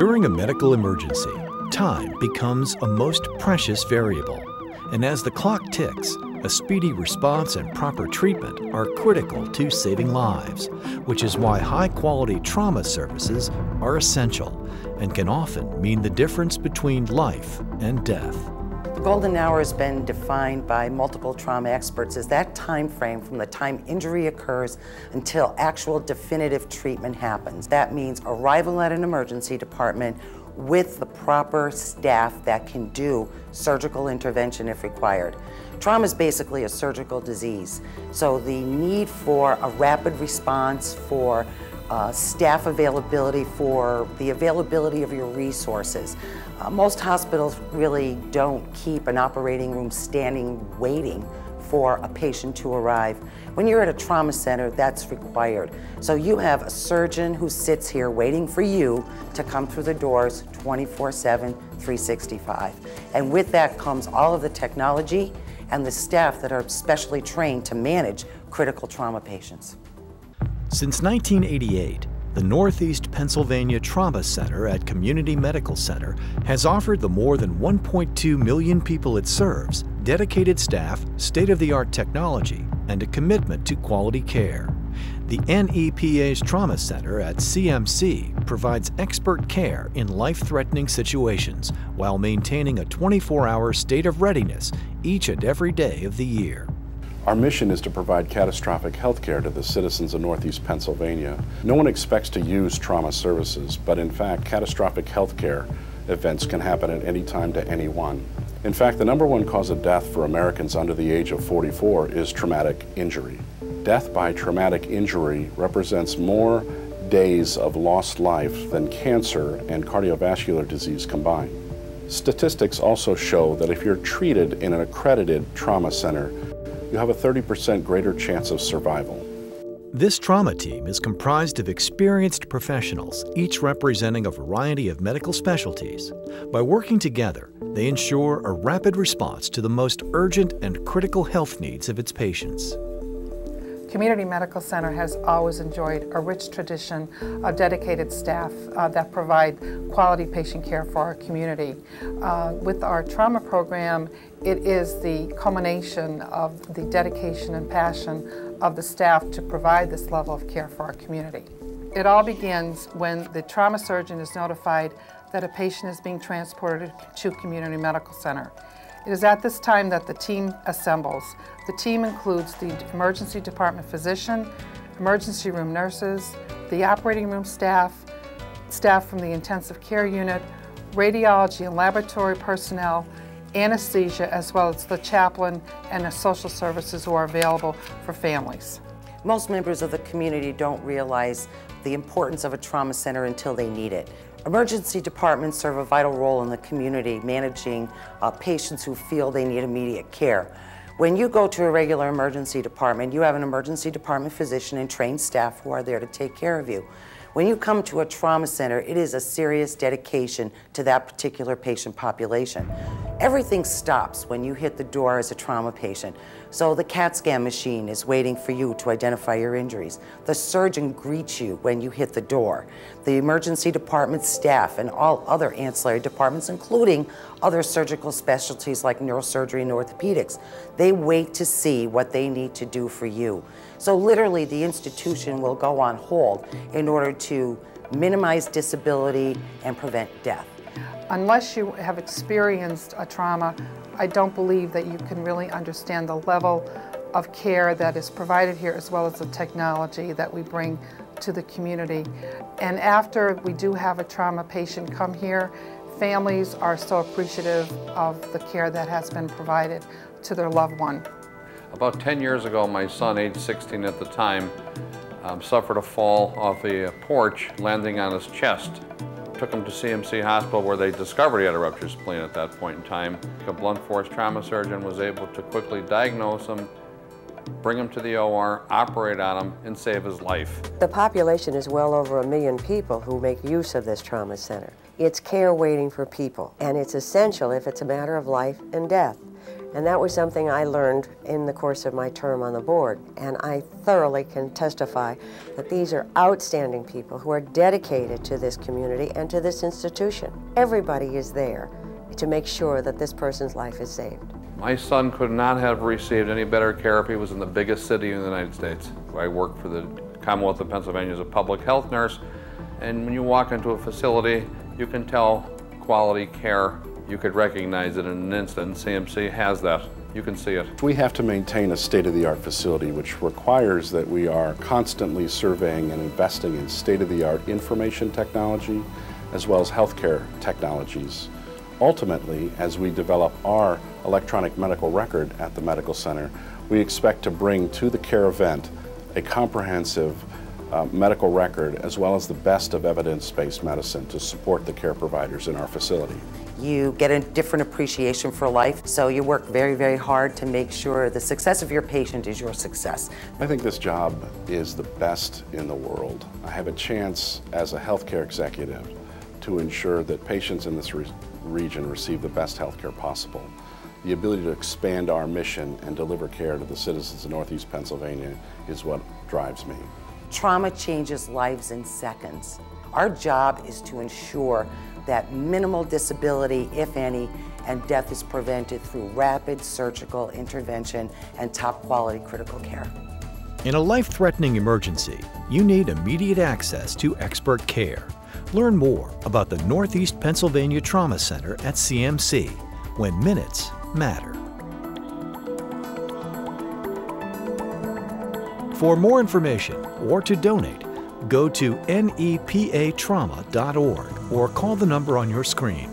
During a medical emergency, time becomes a most precious variable. And as the clock ticks, a speedy response and proper treatment are critical to saving lives, which is why high-quality trauma services are essential and can often mean the difference between life and death. The golden hour has been defined by multiple trauma experts as that time frame from the time injury occurs until actual definitive treatment happens. That means arrival at an emergency department with the proper staff that can do surgical intervention if required. Trauma is basically a surgical disease, so the need for a rapid response, for staff availability, for the availability of your resources. Most hospitals really don't keep an operating room standing waiting for a patient to arrive. When you're at a trauma center, that's required. So you have a surgeon who sits here waiting for you to come through the doors 24/7, 365. And with that comes all of the technology and the staff that are specially trained to manage critical trauma patients. Since 1988, the Northeast Pennsylvania Trauma Center at Community Medical Center has offered the more than 1.2 million people it serves dedicated staff, state-of-the-art technology, and a commitment to quality care. The NEPA's Trauma Center at CMC provides expert care in life-threatening situations while maintaining a 24-hour state of readiness each and every day of the year. Our mission is to provide catastrophic health care to the citizens of Northeast Pennsylvania. No one expects to use trauma services, but in fact, catastrophic health care events can happen at any time to anyone. In fact, the #1 cause of death for Americans under the age of 44 is traumatic injury. Death by traumatic injury represents more days of lost life than cancer and cardiovascular disease combined. Statistics also show that if you're treated in an accredited trauma center, you have a 30% greater chance of survival. This trauma team is comprised of experienced professionals, each representing a variety of medical specialties. By working together, they ensure a rapid response to the most urgent and critical health needs of its patients. Community Medical Center has always enjoyed a rich tradition of dedicated staff that provide quality patient care for our community. With our trauma program, it is the culmination of the dedication and passion of the staff to provide this level of care for our community. It all begins when the trauma surgeon is notified that a patient is being transported to Community Medical Center. It is at this time that the team assembles. The team includes the emergency department physician, emergency room nurses, the operating room staff, staff from the intensive care unit, radiology and laboratory personnel, anesthesia, as well as the chaplain and the social services who are available for families. Most members of the community don't realize the importance of a trauma center until they need it. Emergency departments serve a vital role in the community, managing patients who feel they need immediate care. When you go to a regular emergency department, you have an emergency department physician and trained staff who are there to take care of you. When you come to a trauma center, it is a serious dedication to that particular patient population. Everything stops when you hit the door as a trauma patient. So the CAT scan machine is waiting for you to identify your injuries. The surgeon greets you when you hit the door. The emergency department staff and all other ancillary departments, including other surgical specialties like neurosurgery and orthopedics, they wait to see what they need to do for you. So literally the institution will go on hold in order to minimize disability and prevent death. Unless you have experienced a trauma, I don't believe that you can really understand the level of care that is provided here, as well as the technology that we bring to the community. And after we do have a trauma patient come here, families are so appreciative of the care that has been provided to their loved one. About 10 years ago, my son, age 16 at the time, suffered a fall off a porch, landing on his chest. Took him to CMC Hospital where they discovered he had a ruptured spleen at that point in time. A blunt force trauma surgeon was able to quickly diagnose him, bring him to the OR, operate on him, and save his life. The population is well over 1 million people who make use of this trauma center. It's care waiting for people, and it's essential if it's a matter of life and death. And that was something I learned in the course of my term on the board. And I thoroughly can testify that these are outstanding people who are dedicated to this community and to this institution. Everybody is there to make sure that this person's life is saved. My son could not have received any better care if he was in the biggest city in the United States. I work for the Commonwealth of Pennsylvania as a public health nurse, and when you walk into a facility, you can tell quality care. You could recognize it in an instant. CMC has that. You can see it. We have to maintain a state-of-the-art facility, which requires that we are constantly surveying and investing in state-of-the-art information technology as well as healthcare technologies. Ultimately, as we develop our electronic medical record at the medical center, we expect to bring to the care event a comprehensive medical record as well as the best of evidence-based medicine to support the care providers in our facility. You get a different appreciation for life, so you work very, very hard to make sure the success of your patient is your success. I think this job is the best in the world. I have a chance as a healthcare executive to ensure that patients in this region receive the best health care possible. The ability to expand our mission and deliver care to the citizens of Northeast Pennsylvania is what drives me. Trauma changes lives in seconds. Our job is to ensure that minimal disability, if any, and death is prevented through rapid surgical intervention and top quality critical care. In a life-threatening emergency, you need immediate access to expert care. Learn more about the Northeast Pennsylvania Trauma Center at CMC, when minutes matter. For more information or to donate, go to nepatrauma.org or call the number on your screen.